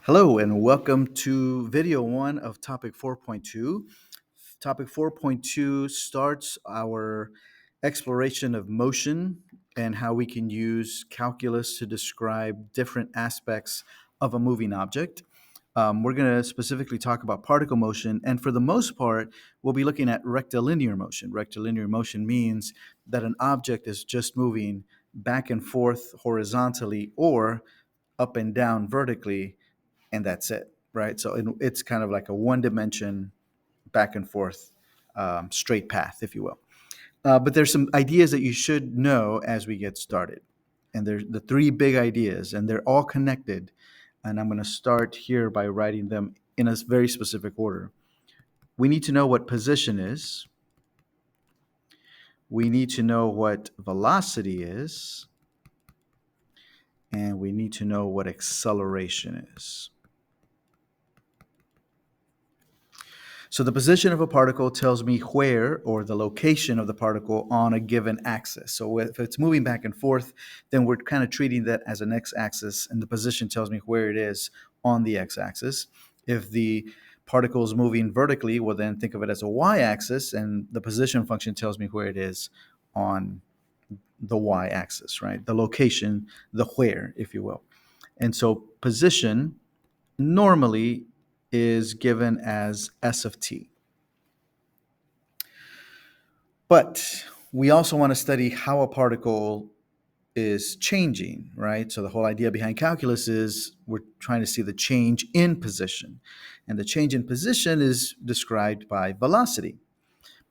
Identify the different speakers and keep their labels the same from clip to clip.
Speaker 1: Hello and welcome to video one of topic 4.2. Topic 4.2 starts our exploration of motion and how we can use calculus to describe different aspects of a moving object. We're going to specifically talk about particle motion, and for the most part, we'll be looking at rectilinear motion. Rectilinear motion means that an object is just moving back and forth horizontally or up and down vertically, and that's it, right? So it's kind of like a one dimension back and forth straight path, if you will. But there's some ideas that you should know as we get started. And there's the three big ideas, and they're all connected. And I'm going to start here by writing them in a very specific order. We need to know what position is. We need to know what velocity is. And we need to know what acceleration is. So the position of a particle tells me where, or the location of the particle on a given axis. So if it's moving back and forth, then we're kind of treating that as an x-axis, and the position tells me where it is on the x-axis. If the particle is moving vertically, well, then think of it as a y-axis, and the position function tells me where it is on the y-axis, right? The location, the where, if you will. And so position normally is given as S of t. But we also want to study how a particle is changing, right? So the whole idea behind calculus is we're trying to see the change in position. And the change in position is described by velocity.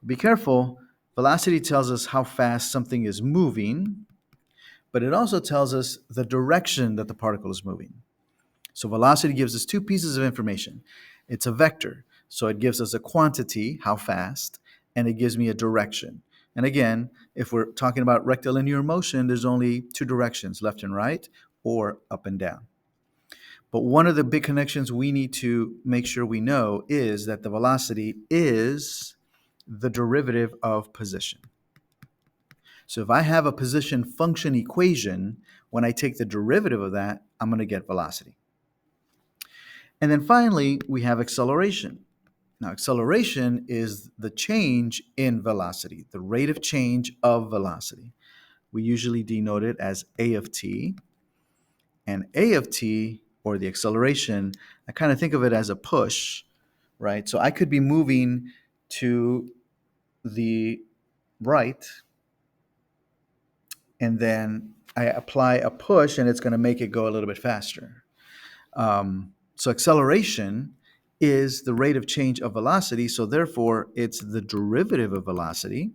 Speaker 1: Be careful, velocity tells us how fast something is moving, but it also tells us the direction that the particle is moving. So velocity gives us two pieces of information. It's a vector, so it gives us a quantity, how fast, and it gives me a direction. And again, if we're talking about rectilinear motion, there's only two directions, left and right, or up and down. But one of the big connections we need to make sure we know is that the velocity is the derivative of position. So if I have a position function equation, when I take the derivative of that, I'm going to get velocity. And then finally, we have acceleration. Now, acceleration is the change in velocity, the rate of change of velocity. We usually denote it as a of t. And a of t, or the acceleration, I kind of think of it as a push, right? So I could be moving to the right, and then I apply a push, and it's going to make it go a little bit faster. So acceleration is the rate of change of velocity, so therefore it's the derivative of velocity.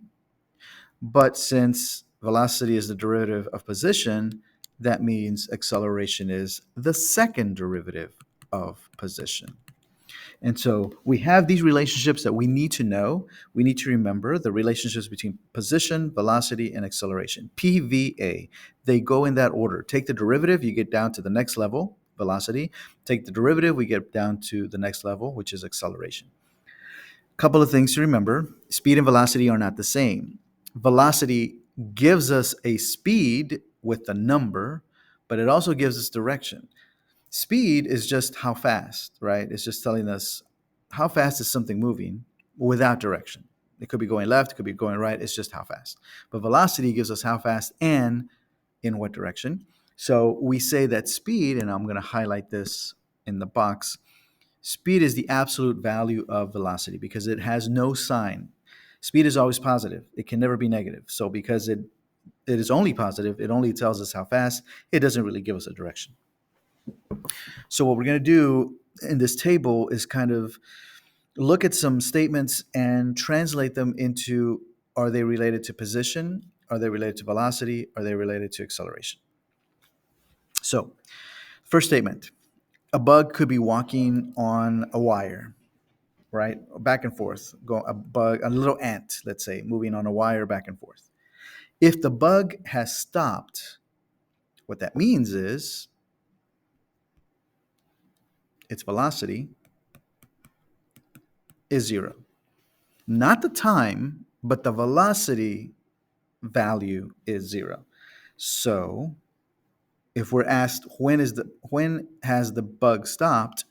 Speaker 1: But since velocity is the derivative of position, that means acceleration is the second derivative of position. And so we have these relationships that we need to know. We need to remember the relationships between position, velocity, and acceleration. PVA. They go in that order. Take the derivative, you get down to the next level, velocity. Take the derivative, we get down to the next level, which is acceleration. Couple of things to remember. Speed and velocity are not the same. Velocity gives us a speed with the number, but it also gives us direction. Speed is just how fast, right? It's just telling us how fast is something moving without direction. It could be going left, it could be going right. It's just how fast. But velocity gives us how fast and in what direction. So we say that speed, and I'm going to highlight this in the box, speed is the absolute value of velocity because it has no sign. Speed is always positive. It can never be negative. So because it is only positive, it only tells us how fast. It doesn't really give us a direction. So what we're going to do in this table is kind of look at some statements and translate them into, are they related to position? Are they related to velocity? Are they related to acceleration? So first statement, a bug could be walking on a wire, right? Back and forth, a bug, a little ant, let's say, moving on a wire back and forth. If the bug has stopped, what that means is its velocity is zero. Not the time, but the velocity value is zero. So if we're asked when has the bug stopped,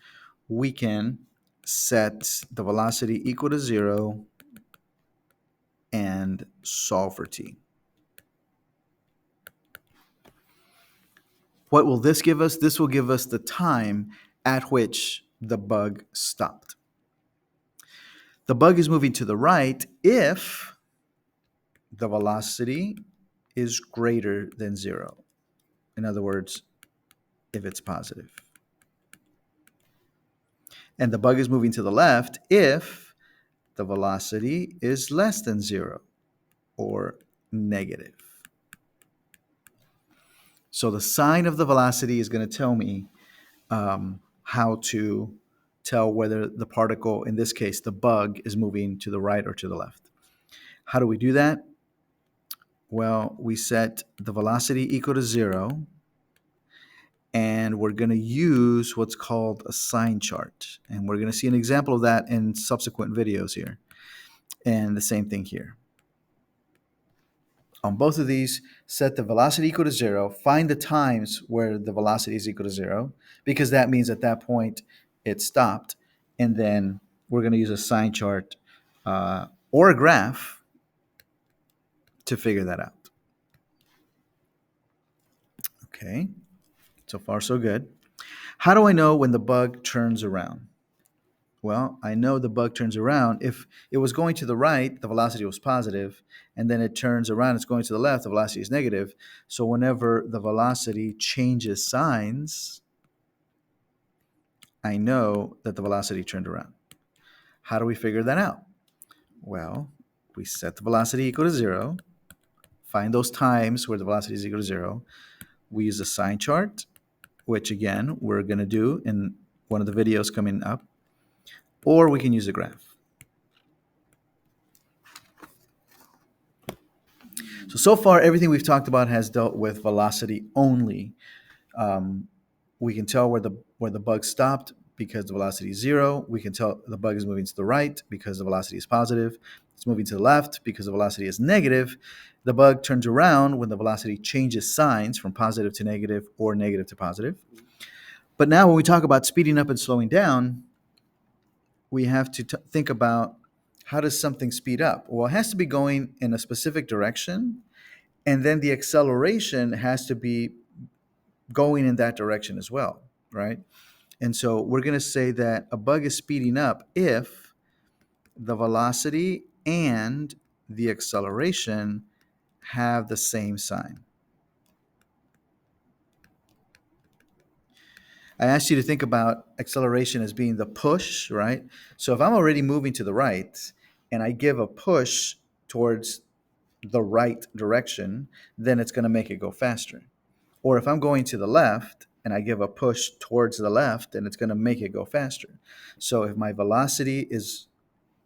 Speaker 1: we can set the velocity equal to 0 and solve for t. What will this give us? This will give us the time at which the bug stopped. The bug is moving to the right if the velocity is greater than 0. In other words, if it's positive. And the bug is moving to the left if the velocity is less than 0 or negative. So the sign of the velocity is going to tell me how to tell whether the particle, in this case, the bug, is moving to the right or to the left. How do we do that? Well, we set the velocity equal to 0, and we're going to use what's called a sign chart. And we're going to see an example of that in subsequent videos here. And the same thing here. On both of these, set the velocity equal to 0, find the times where the velocity is equal to 0, because that means at that point it stopped. And then we're going to use a sign chart or a graph to figure that out. Okay, so far so good. How do I know when the bug turns around? Well, I know the bug turns around. If it was going to the right, the velocity was positive, and then it turns around, it's going to the left, the velocity is negative. So whenever the velocity changes signs, I know that the velocity turned around. How do we figure that out? Well, we set the velocity equal to 0, find those times where the velocity is equal to 0. We use a sign chart, which again, we're going to do in one of the videos coming up, or we can use a graph. So far, everything we've talked about has dealt with velocity only. We can tell where the bug stopped because the velocity is 0. We can tell the bug is moving to the right because the velocity is positive. It's moving to the left because the velocity is negative. The bug turns around when the velocity changes signs from positive to negative or negative to positive. But now when we talk about speeding up and slowing down, we have to think about, how does something speed up? Well, it has to be going in a specific direction, and then the acceleration has to be going in that direction as well, right? And so we're going to say that a bug is speeding up if the velocity and the acceleration have the same sign. I asked you to think about acceleration as being the push, right? So if I'm already moving to the right and I give a push towards the right direction, then it's going to make it go faster. Or if I'm going to the left and I give a push towards the left, then it's going to make it go faster. So if my velocity is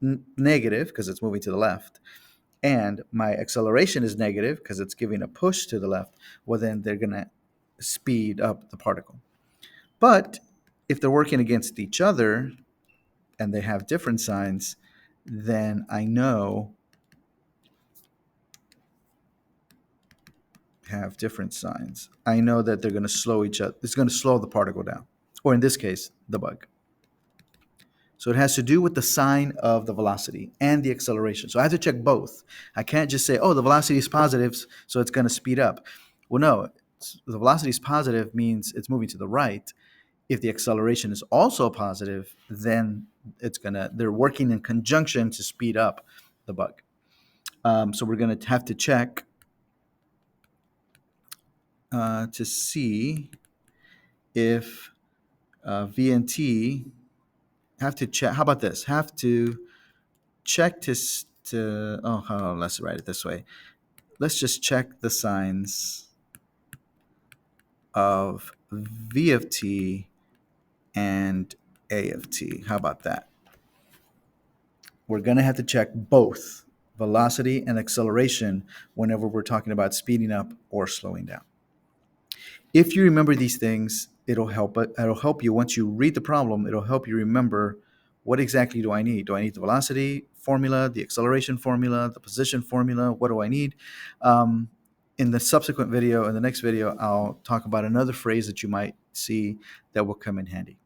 Speaker 1: negative because it's moving to the left, and my acceleration is negative because it's giving a push to the left, well, then they're going to speed up the particle. But if they're working against each other and they have different signs, then I know have different signs. I know that they're going to slow each other. It's going to slow the particle down, or in this case, the bug. So it has to do with the sign of the velocity and the acceleration. So I have to check both. I can't just say, oh, the velocity is positive, so it's going to speed up. Well, no, the velocity is positive means it's moving to the right. If the acceleration is also positive, then they're working in conjunction to speed up the bug. So we're going to have to check to see if V and T have to check. How about this? Have to check let's write it this way. Let's just check the signs of V of T and A of T. How about that? We're going to have to check both velocity and acceleration whenever we're talking about speeding up or slowing down. If you remember these things, it'll help you once you read the problem. It'll help you remember, what exactly do I need? Do I need the velocity formula, the acceleration formula, the position formula? What do I need? in the subsequent video, in the next video, I'll talk about another phrase that you might see that will come in handy.